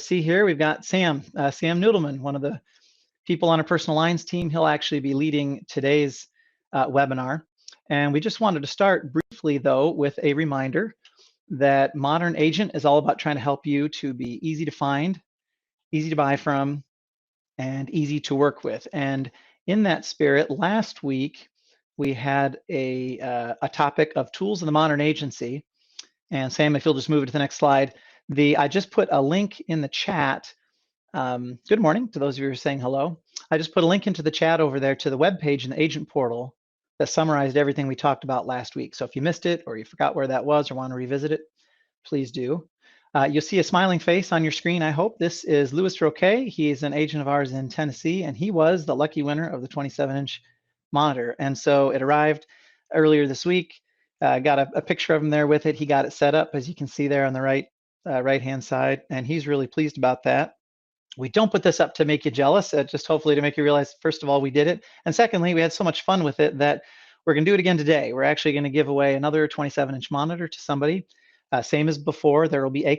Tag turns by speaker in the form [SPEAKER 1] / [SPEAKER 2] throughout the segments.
[SPEAKER 1] see here, we've got Sam Noodleman, one of the people on our personal lines team. He'll actually be leading today's webinar. And we just wanted to start briefly, though, with a reminder that Modern Agent is all about trying to help you to be easy to find, easy to buy from, and easy to work with. And in that spirit, last week, we had a topic of tools in the modern agency. And Sam, if you'll just move it to the next slide. I just put a link in the chat. Good morning to those of you who are saying hello. I just put a link into the chat over there to the webpage in the agent portal that summarized everything we talked about last week. So if you missed it or you forgot where that was or want to revisit it, please do. You'll see a smiling face on your screen, I hope. This is Louis Roquet. He is an agent of ours in Tennessee, and he was the lucky winner of the 27-inch monitor. And so it arrived earlier this week. Got a picture of him there with it. He got it set up, as you can see there on the right-hand side, and he's really pleased about that. We don't put this up to make you jealous, just hopefully to make you realize, first of all, we did it. And secondly, we had so much fun with it that we're going to do it again today. We're actually going to give away another 27-inch monitor to somebody. Same as before, there will be a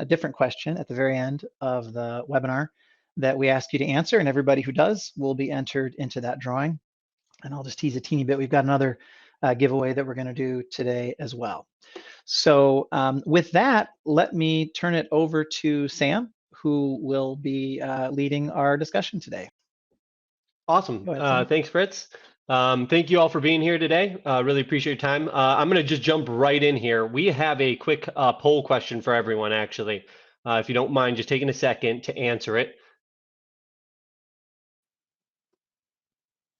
[SPEAKER 1] different question at the very end of the webinar that we ask you to answer, and everybody who does will be entered into that drawing. And I'll just tease a teeny bit. We've got another giveaway that we're going to do today as well. So with that, let me turn it over to Sam, who will be leading our discussion today.
[SPEAKER 2] Awesome.
[SPEAKER 1] Ahead,
[SPEAKER 2] thanks, Fritz. Thank you all for being here today. Really appreciate your time. I'm going to just jump right in here. We have a quick poll question for everyone, actually. If you don't mind just taking a second to answer it.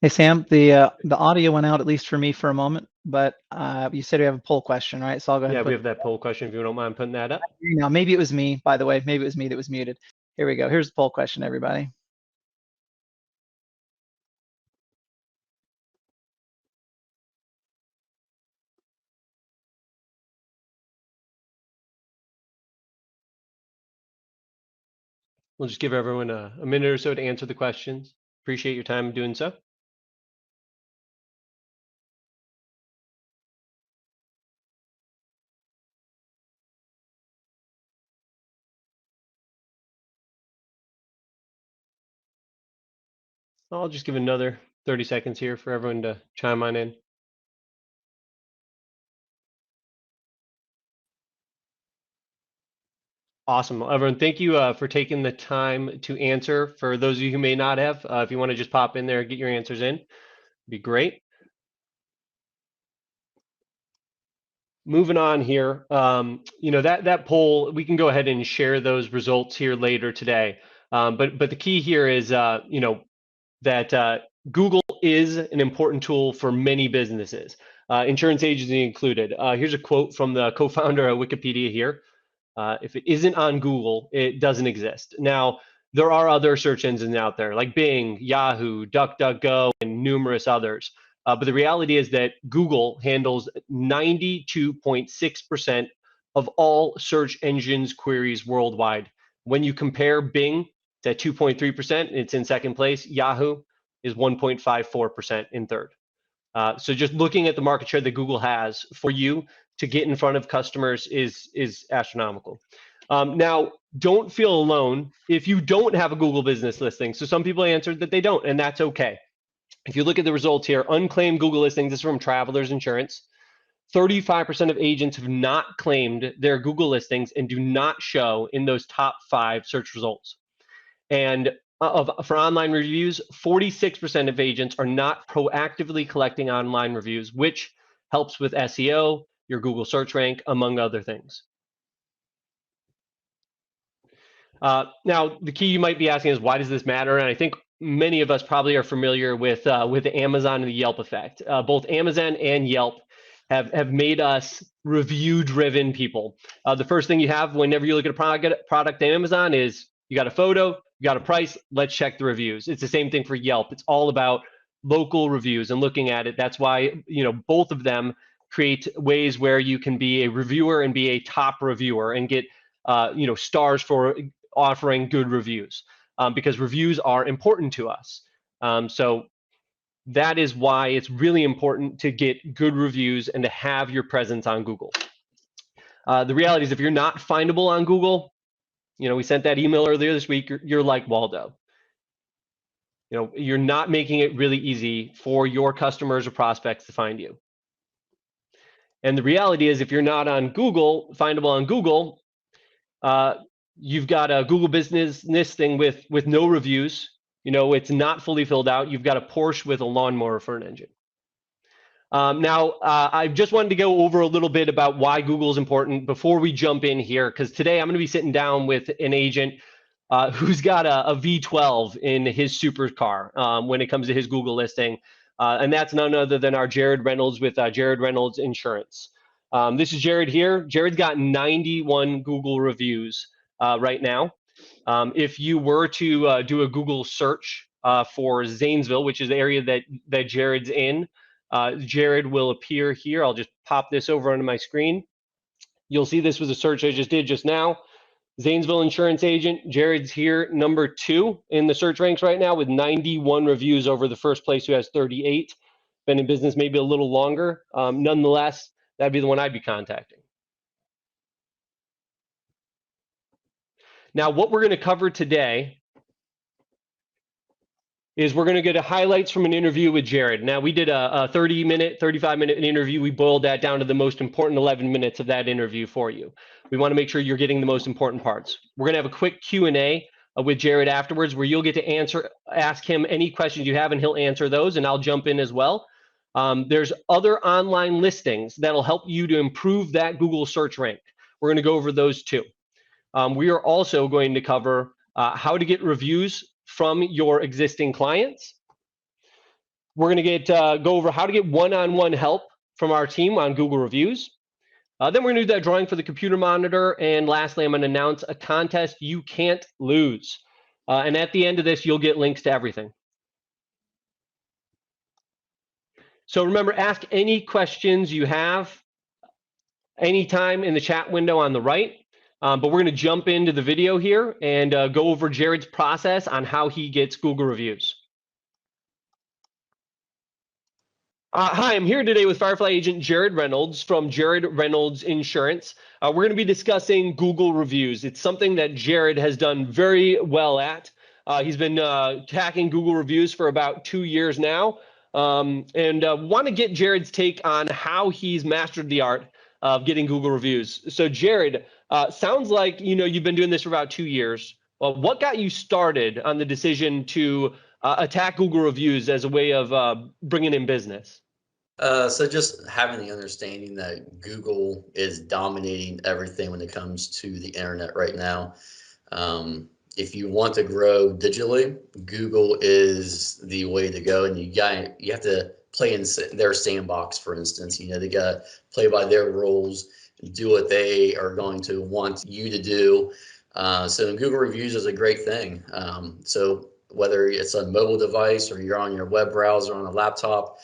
[SPEAKER 1] Hey, Sam, the audio went out, at least for me, for a moment, but you said we have a poll question, right? So I'll go ahead.
[SPEAKER 2] Yeah, we have that poll question, if you don't mind putting that up.
[SPEAKER 1] Now, maybe it was me, by the way. Maybe it was me that was muted. Here we go. Here's the poll question, everybody.
[SPEAKER 2] We'll just give everyone a minute or so to answer the questions. Appreciate your time doing so. I'll just give another 30 seconds here for everyone to chime on in. Awesome. Everyone, thank you for taking the time to answer. For those of you who may not have, if you want to just pop in there, get your answers in, it'd be great. Moving on here, that poll, we can go ahead and share those results here later today. But the key here is, that Google is an important tool for many businesses, insurance agency included. Here's a quote from the co-founder of Wikipedia here. If it isn't on Google, it doesn't exist. Now, there are other search engines out there like Bing, Yahoo, DuckDuckGo, and numerous others. But the reality is that Google handles 92.6% of all search engines queries worldwide. When you compare Bing to 2.3%, it's in second place. Yahoo is 1.54% in third. So just looking at the market share that Google has for you to get in front of customers is astronomical. Now, don't feel alone if you don't have a Google business listing. So some people answered that they don't, and that's okay. If you look at the results here, unclaimed Google listings, this is from Travelers Insurance. 35% of agents have not claimed their Google listings and do not show in those top 5 search results. And for online reviews, 46% of agents are not proactively collecting online reviews, which helps with SEO, your Google search rank, among other things. Now, the key you might be asking is, why does this matter? And I think many of us probably are familiar with the Amazon and the Yelp effect. Both Amazon and Yelp have made us review-driven people. The first thing you have whenever you look at a product on Amazon is you got a photo, you got a price, let's check the reviews. It's the same thing for Yelp. It's all about local reviews and looking at it. That's why, both of them create ways where you can be a reviewer and be a top reviewer and get, stars for offering good reviews, because reviews are important to us. So that is why it's really important to get good reviews and to have your presence on Google. The reality is, if you're not findable on Google, We sent that email earlier this week. You're like Waldo. You're not making it really easy for your customers or prospects to find you. And the reality is, if you're not on Google, findable on Google, you've got a Google business listing with no reviews. It's not fully filled out. You've got a Porsche with a lawnmower for an engine. Now, I just wanted to go over a little bit about why Google is important before we jump in here, because today I'm going to be sitting down with an agent who's got a V12 in his supercar when it comes to his Google listing. And that's none other than our Jared Reynolds with Jared Reynolds Insurance. This is Jared here. Jared's got 91 Google reviews right now. If you were to do a Google search for Zanesville, which is the area that Jared's in, Jared will appear here. I'll just pop this over onto my screen. You'll see this was a search I just did just now. Zanesville insurance agent. Jared's here, number 2 in the search ranks right now with 91 reviews over the first place who has 38. Been in business maybe a little longer. Nonetheless, that'd be the one I'd be contacting. Now, what we're going to cover today is we're going to get a highlights from an interview with Jared. Now, we did a 30-minute, 35-minute interview. We boiled that down to the most important 11 minutes of that interview for you. We want to make sure you're getting the most important parts. We're going to have a quick Q&A with Jared afterwards, where you'll get to ask him any questions you have, and he'll answer those, and I'll jump in as well. There's other online listings that'll help you to improve that Google search rank. We're going to go over those too. We are also going to cover how to get reviews from your existing clients. We're going to go over how to get one-on-one help from our team on Google reviews. Then we're going to do that drawing for the computer monitor. And lastly, I'm going to announce a contest you can't lose. And at the end of this, you'll get links to everything. So remember, ask any questions you have anytime in the chat window on the right. But we're going to jump into the video here and go over Jared's process on how he gets Google reviews. Hi, I'm here today with Firefly agent Jared Reynolds from Jared Reynolds Insurance. We're going to be discussing Google reviews. It's something that Jared has done very well at. He's been hacking Google reviews for about 2 years now, and want to get Jared's take on how he's mastered the art of getting Google reviews. So Jared, sounds like you've been doing this for about 2 years. Well, what got you started on the decision to attack Google reviews as a way of bringing in business?
[SPEAKER 3] So just having the understanding that Google is dominating everything when it comes to the internet right now. If you want to grow digitally, Google is the way to go, and you have to play in their sandbox. For instance, they got to play by their rules, do what they are going to want you to do. So Google reviews is a great thing. So whether it's a mobile device or you're on your web browser on a laptop,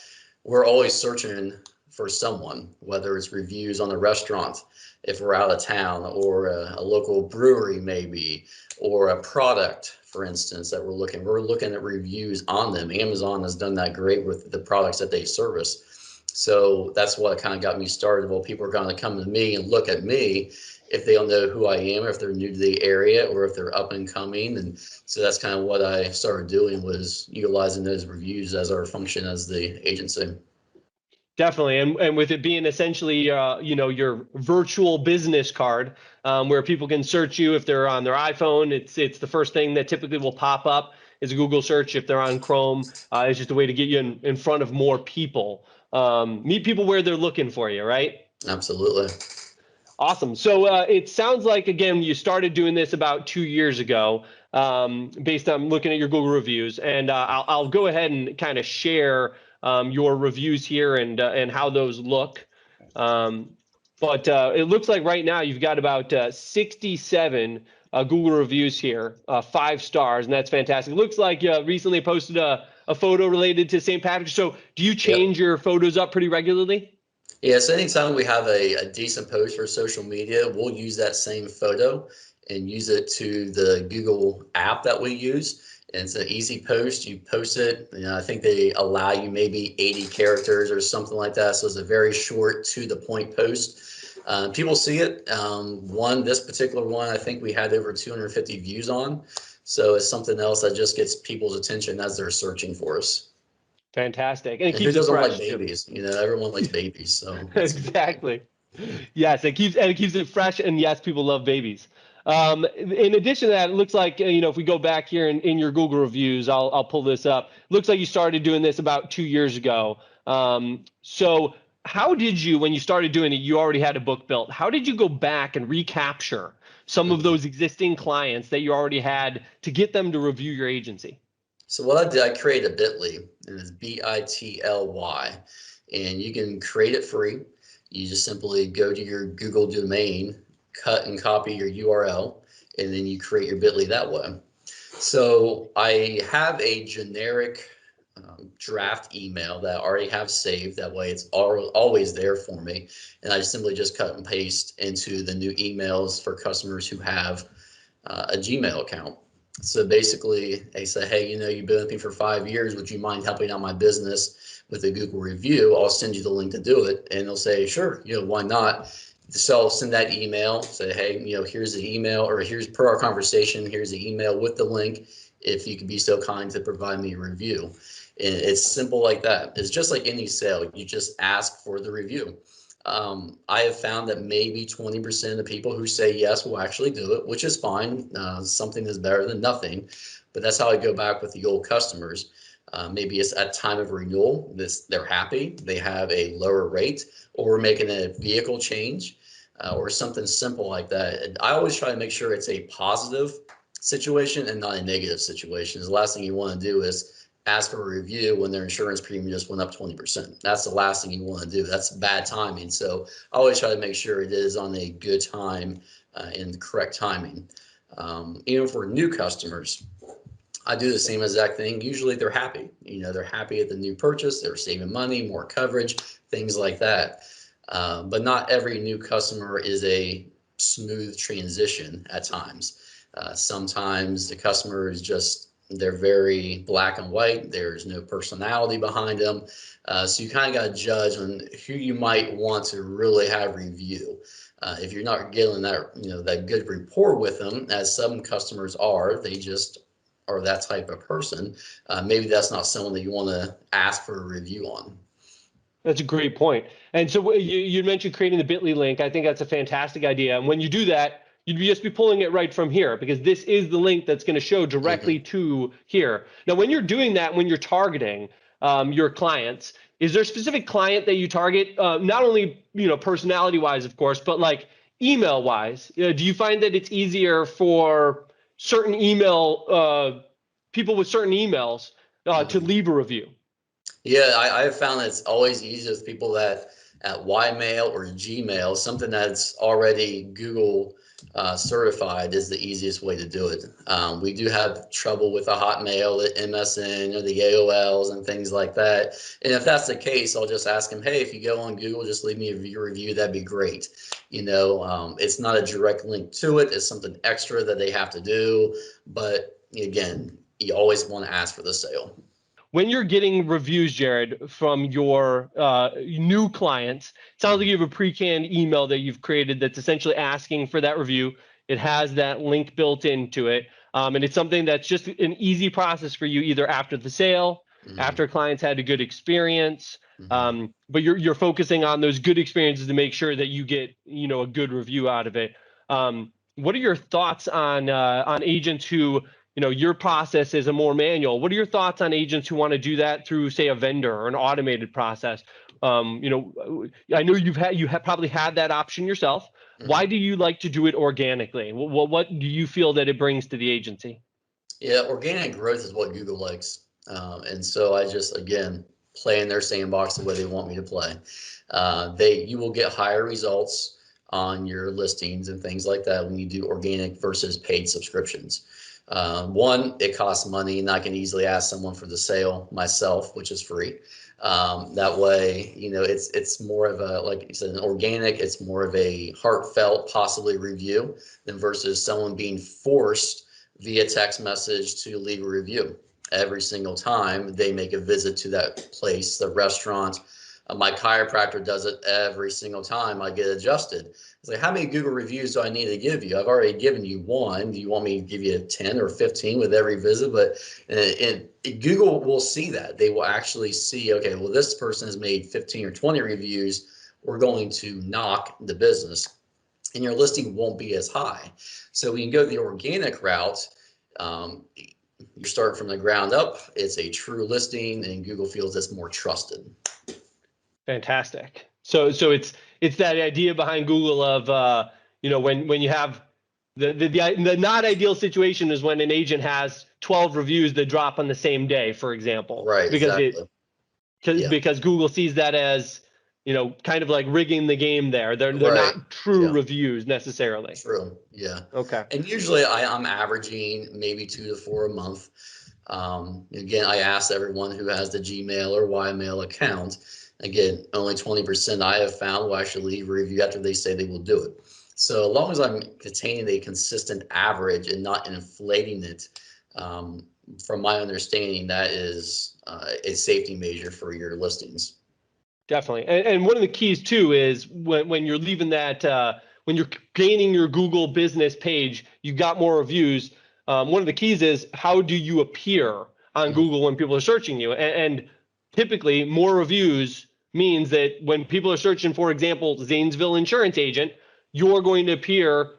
[SPEAKER 3] we're always searching for someone, whether it's reviews on a restaurant, if we're out of town, or a local brewery maybe, or a product, for instance, that we're looking at reviews on them. Amazon has done that great with the products that they service. So that's what kind of got me started. Well, people are going to come to me and look at me if they don't know who I am, if they're new to the area, or if they're up and coming. And so that's kind of what I started doing, was utilizing those reviews as our function as the agency.
[SPEAKER 2] Definitely, and with it being essentially, your virtual business card, where people can search you if they're on their iPhone. It's the first thing that typically will pop up is a Google search. If they're on Chrome, it's just a way to get you in front of more people. Meet people where they're looking for you, right?
[SPEAKER 3] Absolutely.
[SPEAKER 2] Awesome. So it sounds like, again, you started doing this about 2 years ago, based on looking at your Google reviews, and I'll go ahead and kind of share your reviews here and how those look. But it looks like right now you've got about 67 Google reviews here, 5 stars, and that's fantastic. It looks like you recently posted a photo related to St. Patrick's. So do you change your photos up pretty regularly?
[SPEAKER 3] Yes, anytime we have a decent post for social media, we'll use that same photo and use it to the Google app that we use. And it's an easy post. You post it, I think they allow you maybe 80 characters or something like that. So it's a very short, to the point post. People see it. This particular one, I think we had over 250 views on. So it's something else that just gets people's attention as they're searching for us.
[SPEAKER 2] Fantastic. And it
[SPEAKER 3] And
[SPEAKER 2] keeps
[SPEAKER 3] who
[SPEAKER 2] it
[SPEAKER 3] doesn't like
[SPEAKER 2] fresh too.
[SPEAKER 3] babies? You know, everyone likes babies. So
[SPEAKER 2] Exactly. Yes, it keeps it fresh, and yes, people love babies. In addition to that, it looks like if we go back here in your Google reviews, I'll pull this up. Looks like you started doing this about 2 years ago. So how did you, when you started doing it, you already had a book built. How did you go back and recapture some of those existing clients that you already had to get them to review your agency?
[SPEAKER 3] So what I did, I created a bit.ly, and it's BITLY, and you can create it free. You just simply go to your Google domain, cut and copy your URL, and then you create your bit.ly that way. So I have a generic draft email that I already have saved. That way it's always there for me. And I simply just cut and paste into the new emails for customers who have a Gmail account. So basically they say, hey, you've been with me for 5 years. Would you mind helping out my business with a Google review? I'll send you the link to do it. And they'll say, sure, why not? So I'll send that email, say, hey, here's the email, or here's per our conversation, here's the email with the link. If you could be so kind to provide me a review. And it's simple like that. It's just like any sale. You just ask for the review. I have found that maybe 20% of the people who say yes will actually do it, which is fine. Something is better than nothing. But that's how I go back with the old customers. Maybe it's at time of renewal, they're happy, they have a lower rate, or we're making a vehicle change, or something simple like that. And I always try to make sure it's a positive situation and not a negative situation. The last thing you want to do is ask for a review when their insurance premium just went up 20%. That's the last thing you want to do. That's bad timing. So I always try to make sure it is on a good time and the correct timing. Even for new customers, I do the same exact thing. Usually they're happy. They're happy at the new purchase. They're saving money, more coverage, things like that. But not every new customer is a smooth transition at times. Sometimes the customer is they're very black and white. There's no personality behind them. So you kind of got to judge on who you might want to really have review. If you're not getting that, that good rapport with them, as some customers are, they just are that type of person. Maybe that's not someone that you want to ask for a review on.
[SPEAKER 2] That's a great point. And so you mentioned creating the bit.ly link. I think that's a fantastic idea. And when you do that, you'd just be pulling it right from here, because this is the link that's going to show directly to here. Now, when you're doing that, when you're targeting your clients, is there a specific client that you target? Not only, personality wise, of course, but like email wise. Do you find that it's easier for certain email people with certain emails to leave a review?
[SPEAKER 3] Yeah, I have found that it's always easier with people that at Ymail or Gmail, something that's already Google certified is the easiest way to do it. We do have trouble with the Hotmail, the MSN, or the AOLs and things like that. And if that's the case, I'll just ask them, hey, if you go on Google, just leave me a review. That'd be great. It's not a direct link to it. It's something extra that they have to do. But again, you always want to ask for the sale.
[SPEAKER 2] When you're getting reviews, Jared, from your new clients, it sounds like you have a pre-canned email that you've created that's essentially asking for that review. It has that link built into it. And it's something that's just an easy process for you, either after the sale, after clients had a good experience. But you're focusing on those good experiences to make sure that you get a good review out of it. What are your thoughts on agents who your process is a more manual? What are your thoughts on agents who want to do that through, say, a vendor or an automated process? I know you have probably had that option yourself. Why do you like to do it organically? What do you feel that it brings to the agency?
[SPEAKER 3] Yeah, organic growth is what Google likes. And so I just, again, play in their sandbox the way they want me to play. You will get higher results on your listings and things like that when you do organic versus paid subscriptions. One, it costs money, and I can easily ask someone for the sale myself, which is free. That way, it's more of a, like you said, an organic, it's more of a heartfelt, possibly review than versus someone being forced via text message to leave a review every single time they make a visit to that place, the restaurant, My chiropractor does it every single time I get adjusted. It's like, how many Google reviews do I need to give you? I've already given you one. Do you want me to give you 10 or 15 with every visit? But and Google will see that. They will actually see, okay, well, this person has made 15 or 20 reviews. We're going to knock the business, and your listing won't be as high. So we can go the organic route. You're starting from the ground up. It's a true listing, and Google feels it's more trusted.
[SPEAKER 2] Fantastic. So it's that idea behind Google of when you have the not ideal situation is when an agent has 12 reviews that drop on the same day, for example.
[SPEAKER 3] Right.
[SPEAKER 2] Because Google sees that as kind of like rigging the game there. They're
[SPEAKER 3] Right.
[SPEAKER 2] not true reviews necessarily.
[SPEAKER 3] True. Yeah.
[SPEAKER 2] Okay.
[SPEAKER 3] And usually I'm averaging maybe 2 to 4 a month. Again, I ask everyone who has the Gmail or Ymail account. Again, only 20% I have found will actually leave a review after they say they will do it. So as long as I'm containing a consistent average and not inflating it, from my understanding, that is a safety measure for your listings.
[SPEAKER 2] Definitely. And one of the keys too is when you're leaving that, when you're gaining your Google business page, you got more reviews. One of the keys is how do you appear on Google when people are searching you? And typically more reviews means that when people are searching, for example, Zanesville insurance agent, you're going to appear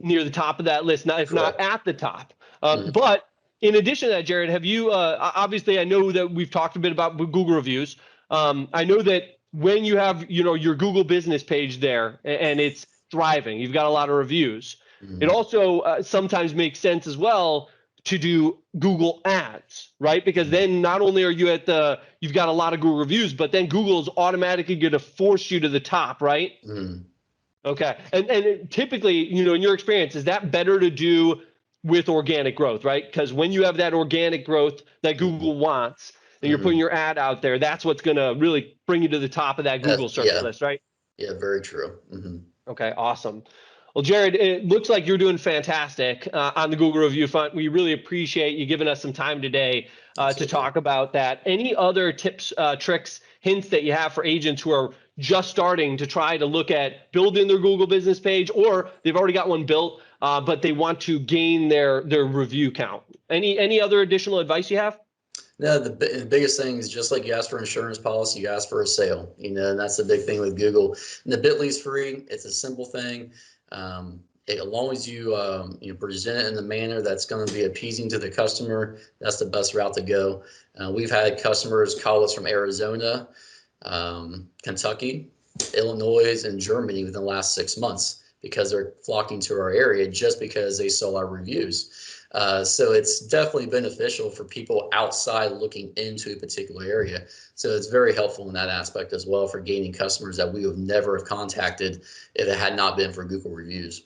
[SPEAKER 2] near the top of that list, if not at the top. But in addition to that, Jared, have you, obviously I know that we've talked a bit about Google reviews. I know that when you have, your Google business page there and it's thriving, you've got a lot of reviews. It also sometimes makes sense as well to do Google ads, right? Because then not only are you you've got a lot of Google reviews, but then Google's automatically going to force you to the top, right? Okay. And typically, in your experience, is that better to do with organic growth, right? Because when you have that organic growth that Google wants, and you're putting your ad out there, that's what's going to really bring you to the top of that Google search list, right?
[SPEAKER 3] Yeah, very true.
[SPEAKER 2] Okay, awesome. Well, Jared, it looks like you're doing fantastic on the Google review front. We really appreciate you giving us some time today to talk about that. Any other tips, tricks, hints that you have for agents who are just starting to try to look at building their Google business page, or they've already got one built, but they want to gain their review count? Any other additional advice you have?
[SPEAKER 3] No, the biggest thing is just like you ask for insurance policy, you ask for a sale, and that's the big thing with Google. And the Bitly is free. It's a simple thing. As long as you present it in the manner that's going to be appeasing to the customer, that's the best route to go. We've had customers call us from Arizona, Kentucky, Illinois, and Germany within the last 6 months because they're flocking to our area just because they saw our reviews. So it's definitely beneficial for people outside looking into a particular area. So it's very helpful in that aspect as well for gaining customers that we would never have contacted if it had not been for Google reviews.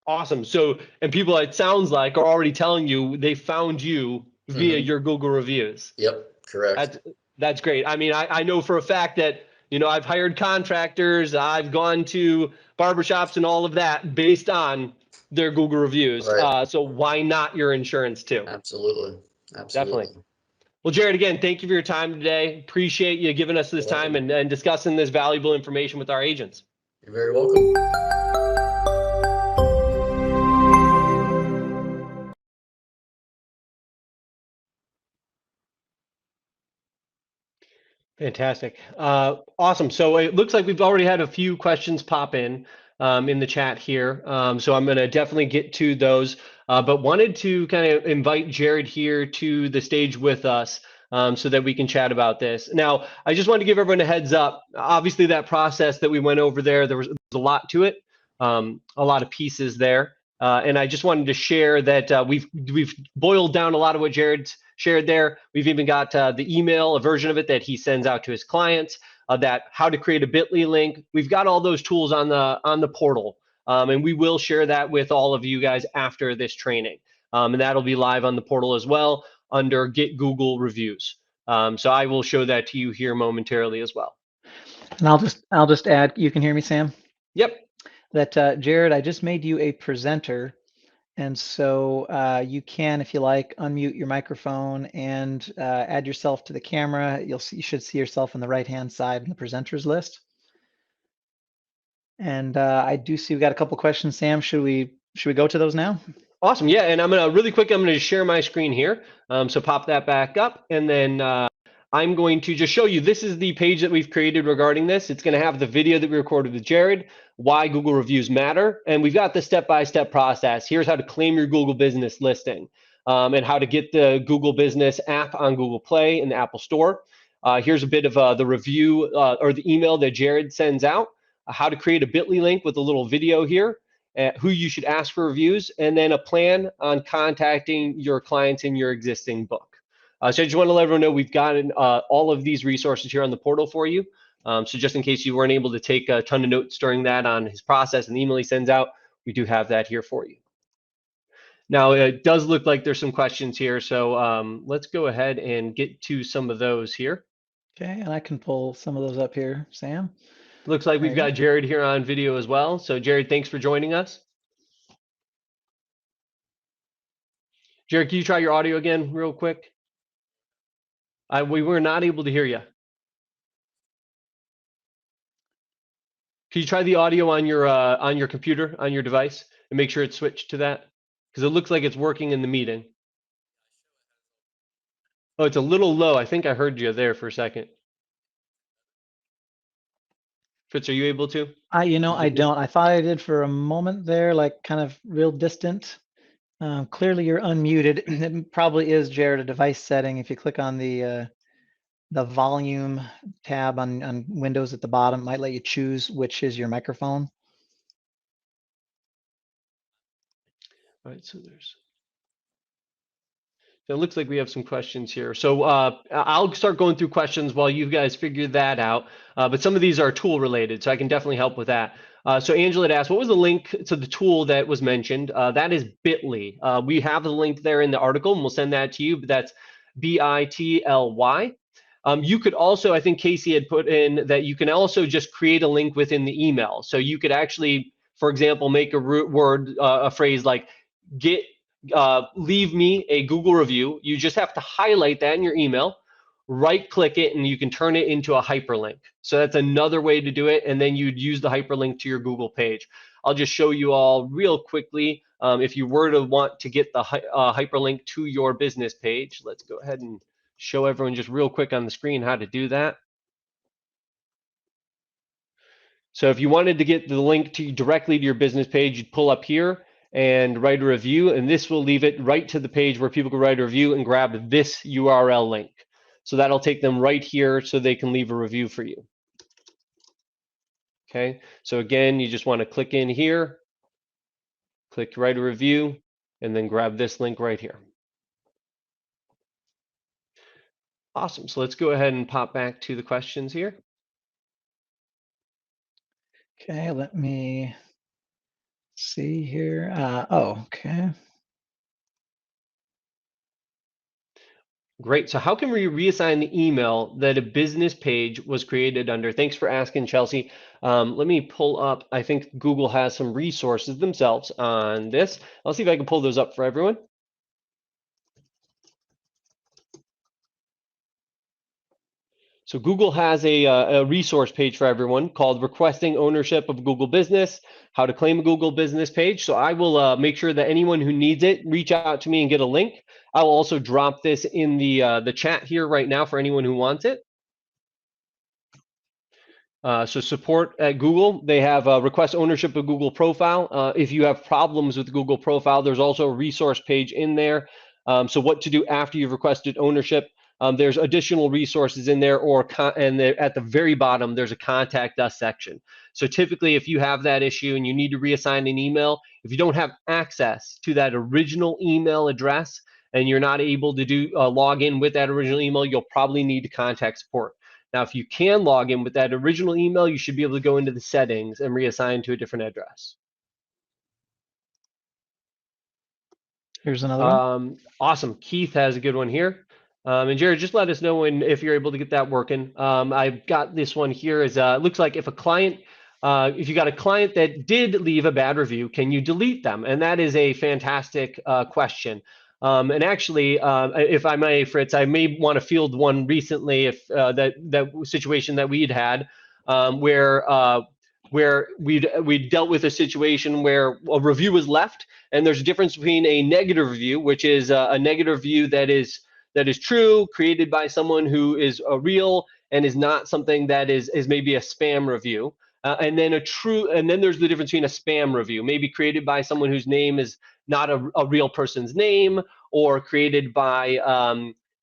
[SPEAKER 2] Awesome. So, and people, it sounds like, are already telling you they found you via your Google reviews.
[SPEAKER 3] Yep, correct.
[SPEAKER 2] That's great. I mean, I know for a fact that, I've hired contractors, I've gone to barbershops and all of that based on their Google reviews.
[SPEAKER 3] Right.
[SPEAKER 2] So why not your insurance too?
[SPEAKER 3] Absolutely.
[SPEAKER 2] Definitely. Well, Jared, again, thank you for your time today. Appreciate you giving us this time and discussing this valuable information with our agents.
[SPEAKER 3] You're very welcome.
[SPEAKER 2] Fantastic. Awesome. So it looks like we've already had a few questions pop in the chat here. So I'm going to definitely get to those, but wanted to kind of invite Jared here to the stage with us so that we can chat about this. Now, I just wanted to give everyone a heads up. Obviously, that process that we went over there was a lot to it, a lot of pieces there. And I just wanted to share that we've boiled down a lot of what Jared's shared there. We've even got the email, a version of it that he sends out to his clients, that how to create a Bitly link. We've got all those tools on the portal, and we will share that with all of you guys after this training. And that'll be live on the portal as well under Get Google Reviews. So I will show that to you here momentarily as well.
[SPEAKER 1] And I'll just add, you can hear me, Sam?
[SPEAKER 2] Yep.
[SPEAKER 1] That Jared, I just made you a presenter And so you can, if you like, unmute your microphone and add yourself to the camera. You should see yourself on the right-hand side in the presenters list. And I do see we've got a couple questions, Sam. Should we go to those now?
[SPEAKER 2] Awesome. Yeah, and I'm gonna really quick. I'm gonna share my screen here. So pop that back up, and then I'm going to just show you. This is the page that we've created regarding this. It's gonna have the video that we recorded with Jared, why Google reviews matter, and we've got the step-by-step process. Here's how to claim your Google Business listing, and how to get the Google Business app on Google Play and the Apple Store. Here's a bit of the review or the email that Jared sends out. How to create a Bitly link with a little video here. Who you should ask for reviews, and then a plan on contacting your clients in your existing book. So I just want to let everyone know we've gotten all of these resources here on the portal for you. So just in case you weren't able to take a ton of notes during that on his process and the email he sends out, we do have that here for you. Now, it does look like there's some questions here, so let's go ahead and get to some of those here.
[SPEAKER 1] Okay, and I can pull some of those up here, Sam.
[SPEAKER 2] Looks like we've got Jared here on video as well. So Jared, thanks for joining us. Jared, can you try your audio again real quick? We were not able to hear you. Can you try the audio on your computer, on your device, and make sure it's switched to that? Because it looks like it's working in the meeting. Oh, it's a little low. I think I heard you there for a second. Fritz, are you able to?
[SPEAKER 1] I don't. I thought I did for a moment there, like kind of real distant. Clearly you're unmuted. It probably is, Jared, a device setting. If you click on the volume tab on Windows at the bottom, it might let you choose which is your microphone.
[SPEAKER 2] All right, so it looks like we have some questions here. So I'll start going through questions while you guys figure that out. But some of these are tool related, so I can definitely help with that. So Angela had asked, what was the link to the tool that was mentioned? That is Bitly. We have the link there in the article, and we'll send that to you, but that's BITLY. You could also, I think Casey had put in that you can also just create a link within the email. So you could actually, for example, make a phrase like leave me a Google review. You just have to highlight that in your email, right click it, and you can turn it into a hyperlink. So that's another way to do it. And then you'd use the hyperlink to your Google page. I'll just show you all real quickly. If you were to want to get the hyperlink to your business page, let's go ahead and show everyone just real quick on the screen how to do that. So if you wanted to get the link directly to your business page, you'd pull up here and write a review, and this will leave it right to the page where people can write a review and grab this URL link. So that'll take them right here so they can leave a review for you. Okay, so again, you just want to click in here, click write a review, and then grab this link right here. Awesome, so let's go ahead and pop back to the questions here.
[SPEAKER 1] Okay, let me see here. Oh, okay.
[SPEAKER 2] Great. So how can we reassign the email that a business page was created under? Thanks for asking, Chelsea. Let me pull up. I think Google has some resources themselves on this. I'll see if I can pull those up for everyone. So Google has a resource page for everyone called Requesting Ownership of Google Business, how to claim a Google Business page. So I will make sure that anyone who needs it, reach out to me and get a link. I'll also drop this in the chat here right now for anyone who wants it. So support at Google, they have request ownership of Google profile. If you have problems with Google profile, there's also a resource page in there. So what to do after you've requested ownership. There's additional resources in there, and at the very bottom, there's a contact us section. So typically, if you have that issue and you need to reassign an email, if you don't have access to that original email address and you're not able to log in with that original email, you'll probably need to contact support. Now, if you can log in with that original email, you should be able to go into the settings and reassign to a different address.
[SPEAKER 1] Here's another one.
[SPEAKER 2] Awesome. Keith has a good one here. And Jared, just let us know if you're able to get that working. I've got this one here. It looks like if a client if you got a client that did leave a bad review, can you delete them? And that is a fantastic question. And actually, if I may, Fritz, I may want to field one recently. If that situation that we'd had, where we dealt with a situation where a review was left, and there's a difference between a negative review, which is a negative review that is true, created by someone who is real and is not something that is maybe a spam review. And then there's the difference between a spam review, maybe created by someone whose name is not a real person's name, or created by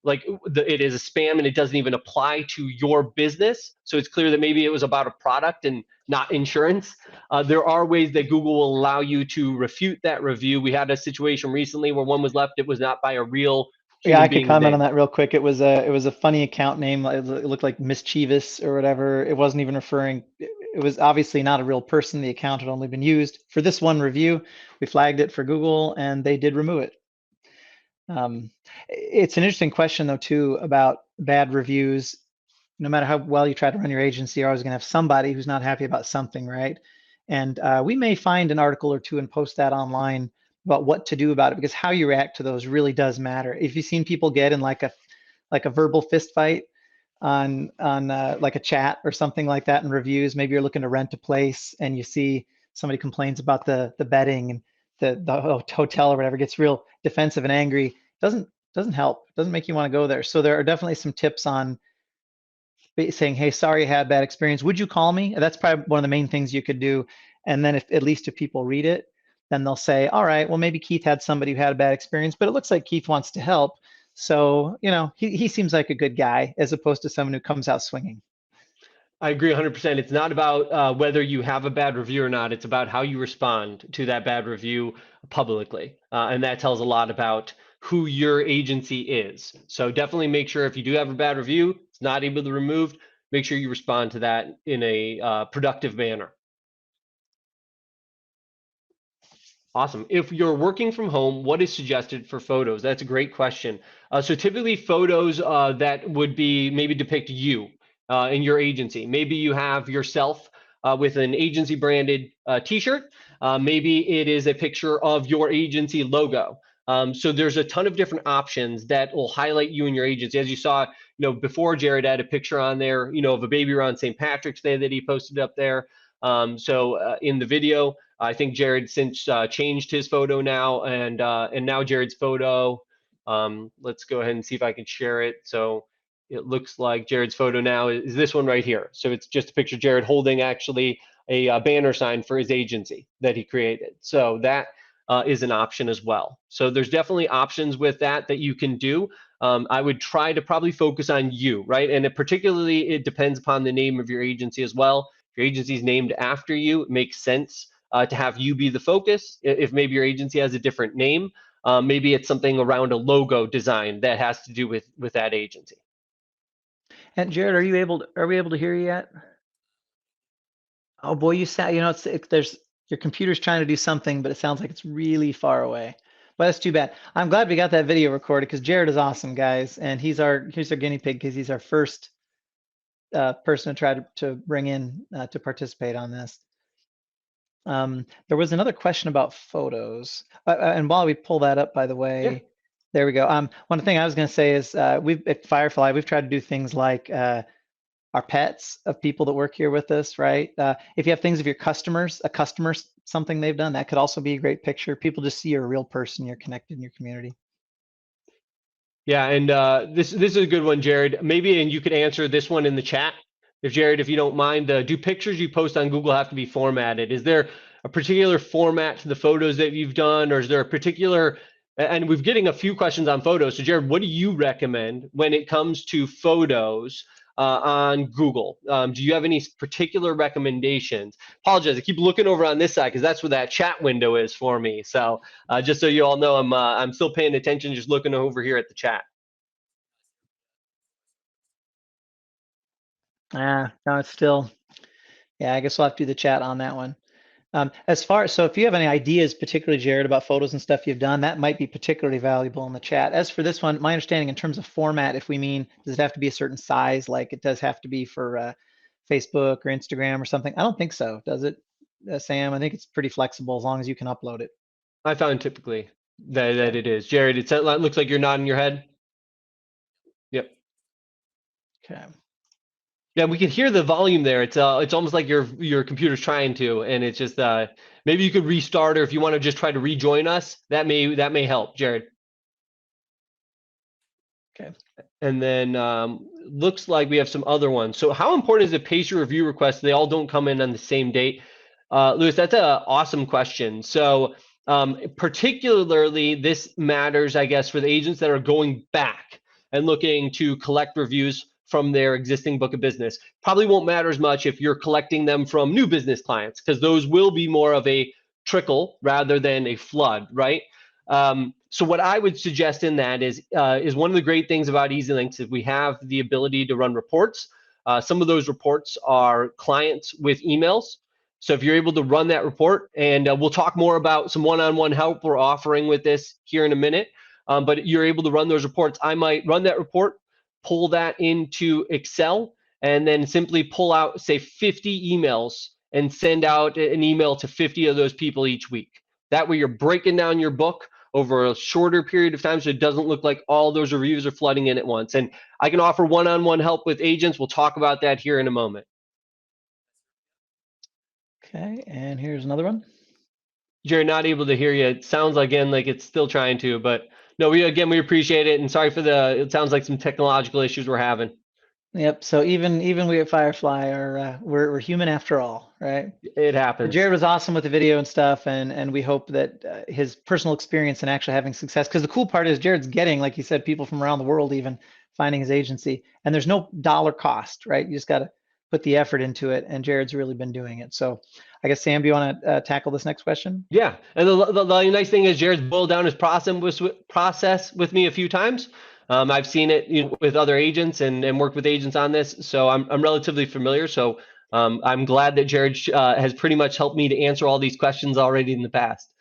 [SPEAKER 2] it is a spam and it doesn't even apply to your business. So it's clear that maybe it was about a product and not insurance. There are ways that Google will allow you to refute that review. We had a situation recently where one was left. It was not by a real human
[SPEAKER 1] Yeah, I
[SPEAKER 2] being.
[SPEAKER 1] could comment on that real quick. It was a funny account name. It looked like mischievous or whatever. It wasn't even referring. It was obviously not a real person. The account had only been used for this one review. We flagged it for Google, and they did remove it. It's an interesting question though too about bad reviews. No matter how well you try to run your agency, you're always going to have somebody who's not happy about something, right? And we may find an article or two and post that online about what to do about it, because how you react to those really does matter. If you've seen people get in like a verbal fist fight on like a chat or something like that in reviews, maybe you're looking to rent a place and you see somebody complains about the bedding and the hotel or whatever, gets real defensive and angry, doesn't help, doesn't make you want to go there. So there are definitely some tips on saying, hey, sorry I had a bad experience, would you call me? That's probably one of the main things you could do. And then if people read it, then they'll say, all right, well, maybe Keith had somebody who had a bad experience, but it looks like Keith wants to help. So, he seems like a good guy, as opposed to someone who comes out swinging.
[SPEAKER 2] I agree 100%. It's not about whether you have a bad review or not. It's about how you respond to that bad review publicly. And that tells a lot about who your agency is. So definitely make sure if you do have a bad review, it's not able to be removed, make sure you respond to that in a productive manner. Awesome. If you're working from home, what is suggested for photos? That's a great question. So typically photos that would be maybe depict you in your agency. Maybe you have yourself with an agency branded t-shirt. Maybe it is a picture of your agency logo. So there's a ton of different options that will highlight you and your agency. As you saw, before, Jared had a picture on there, of a baby around St. Patrick's Day that he posted up there. So in the video, I think Jared since changed his photo now, and now Jared's photo. Let's go ahead and see if I can share it. So it looks like Jared's photo now is this one right here. So it's just a picture of Jared holding actually a banner sign for his agency that he created. So that is an option as well. So there's definitely options with that you can do. I would try to probably focus on you, right? And particularly it depends upon the name of your agency as well. If your agency is named after you, it makes sense to have you be the focus. If maybe your agency has a different name, maybe it's something around a logo design that has to do with that agency.
[SPEAKER 1] And Jared, are we able to hear you yet? Oh boy, you sound, there's your computer's trying to do something, but it sounds like it's really far away. But that's too bad. I'm glad we got that video recorded, because Jared is awesome, guys, and he's our guinea pig, because he's our first person to try to bring in to participate on this. There was another question about photos, and while we pull that up, by the way, yeah. There we go. One thing I was going to say is at Firefly, we've tried to do things like our pets of people that work here with us, right? If you have things of your customers, something they've done, that could also be a great picture. People just see you're a real person, you're connected in your community.
[SPEAKER 2] Yeah, and this is a good one, Jared. Maybe, and you could answer this one in the chat. Jared, if you don't mind, do pictures you post on Google have to be formatted? Is there a particular format to the photos that you've done, or is there a particular, and we're getting a few questions on photos. So Jared, what do you recommend when it comes to photos on Google? Do you have any particular recommendations? Apologize, I keep looking over on this side because that's where that chat window is for me. So just so you all know, I'm still paying attention, just looking over here at the chat.
[SPEAKER 1] No, it's still, yeah, I guess we'll have to do the chat on that one. So if you have any ideas, particularly Jared, about photos and stuff you've done, that might be particularly valuable in the chat. As for this one, my understanding in terms of format, if we mean, does it have to be a certain size? Like it does have to be for Facebook or Instagram or something? I don't think so, does it, Sam? I think it's pretty flexible as long as you can upload it.
[SPEAKER 2] I found typically that it is. Jared, it looks like you're nodding your head. Yep.
[SPEAKER 1] Okay.
[SPEAKER 2] Yeah, we can hear the volume there. It's almost like your computer's trying to, and it's just maybe you could restart, or if you want to just try to rejoin us, that may help, Jared.
[SPEAKER 1] Okay.
[SPEAKER 2] And then looks like we have some other ones. So how important is it pace your review requests? They all don't come in on the same date. Lewis, that's an awesome question. So particularly this matters, I guess, for the agents that are going back and looking to collect reviews from their existing book of business. Probably won't matter as much if you're collecting them from new business clients, because those will be more of a trickle rather than a flood, right? So what I would suggest in that is one of the great things about EasyLinks is we have the ability to run reports. Some of those reports are clients with emails. So if you're able to run that report, and we'll talk more about some one-on-one help we're offering with this here in a minute, but you're able to run those reports. I might run that report, pull that into Excel, and then simply pull out, say, 50 emails and send out an email to 50 of those people each week. That way you're breaking down your book over a shorter period of time, so it doesn't look like all those reviews are flooding in at once. And I can offer one-on-one help with agents. We'll talk about that here in a moment.
[SPEAKER 1] Okay, and here's another one.
[SPEAKER 2] Jared, not able to hear you. It sounds again like it's still trying to, but no, we appreciate it, and sorry for it sounds like some technological issues we're having.
[SPEAKER 1] Yep. So even we at Firefly are we're human after all, right?
[SPEAKER 2] It happens.
[SPEAKER 1] Jared was awesome with the video and stuff, and we hope that his personal experience and actually having success. Because the cool part is Jared's getting, like you said, people from around the world even finding his agency, and there's no dollar cost, right? You just got to put the effort into it, and Jared's really been doing it. So I guess, Sam, do you want to tackle this next question?
[SPEAKER 2] Yeah, and the nice thing is Jared's boiled down his process with me a few times. I've seen it with other agents and worked with agents on this, so I'm relatively familiar. So I'm glad that Jared has pretty much helped me to answer all these questions already in the past.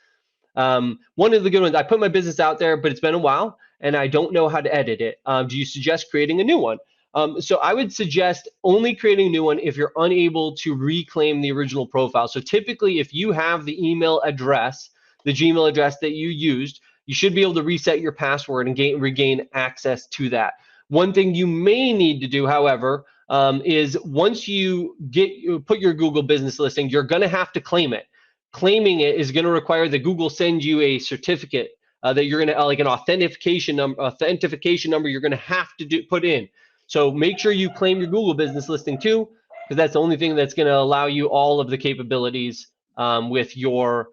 [SPEAKER 2] One of the good ones, I put my business out there, but it's been a while, and I don't know how to edit it. Do you suggest creating a new one? So I would suggest only creating a new one if you're unable to reclaim the original profile. So typically, if you have the email address, the Gmail address that you used, you should be able to reset your password and regain access to that. One thing you may need to do, however, is once you put your Google business listing, you're going to have to claim it. Claiming it is going to require that Google send you a certificate that you're going to like an authentication number you're going to have to put in. So make sure you claim your Google business listing too, because that's the only thing that's going to allow you all of the capabilities with your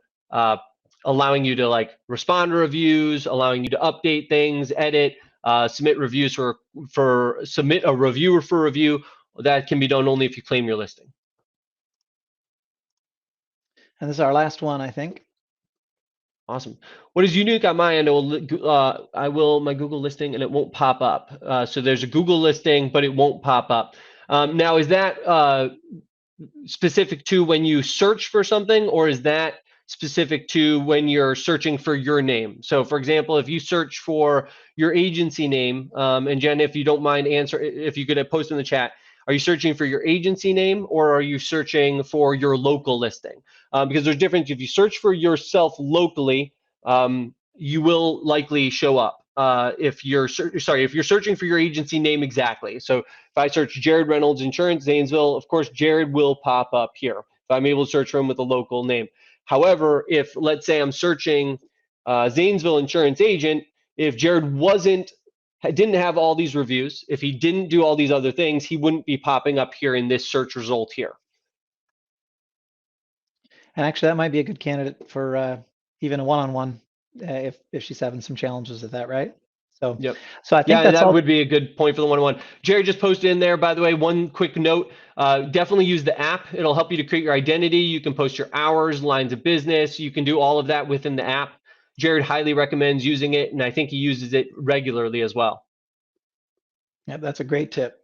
[SPEAKER 2] allowing you to like respond to reviews, allowing you to update things, edit, submit reviews submit a reviewer for review. That can be done only if you claim your listing.
[SPEAKER 1] And this is our last one, I think.
[SPEAKER 2] Awesome. What is unique on my end? I will my Google listing and it won't pop up. So there's a Google listing, but it won't pop up. Now, is that specific to when you search for something, or is that specific to when you're searching for your name? So, for example, if you search for your agency name, and Jen, if you don't mind, if you could post in the chat. Are you searching for your agency name, or are you searching for your local listing? Because there's difference. If you search for yourself locally, you will likely show up. If you're searching for your agency name exactly. So if I search Jared Reynolds Insurance Zanesville, of course Jared will pop up here if I'm able to search for him with a local name. However, if let's say I'm searching Zanesville Insurance Agent, if Jared didn't have all these reviews, if he didn't do all these other things, he wouldn't be popping up here in this search result here.
[SPEAKER 1] And actually, that might be a good candidate for even a one-on-one if she's having some challenges with that, right? So,
[SPEAKER 2] yep.
[SPEAKER 1] So I think that
[SPEAKER 2] would be a good point for the one-on-one. Jared just posted in there, by the way, one quick note, definitely use the app. It'll help you to create your identity. You can post your hours, lines of business. You can do all of that within the app. Jared highly recommends using it, and I think he uses it regularly as well.
[SPEAKER 1] Yeah, that's a great tip.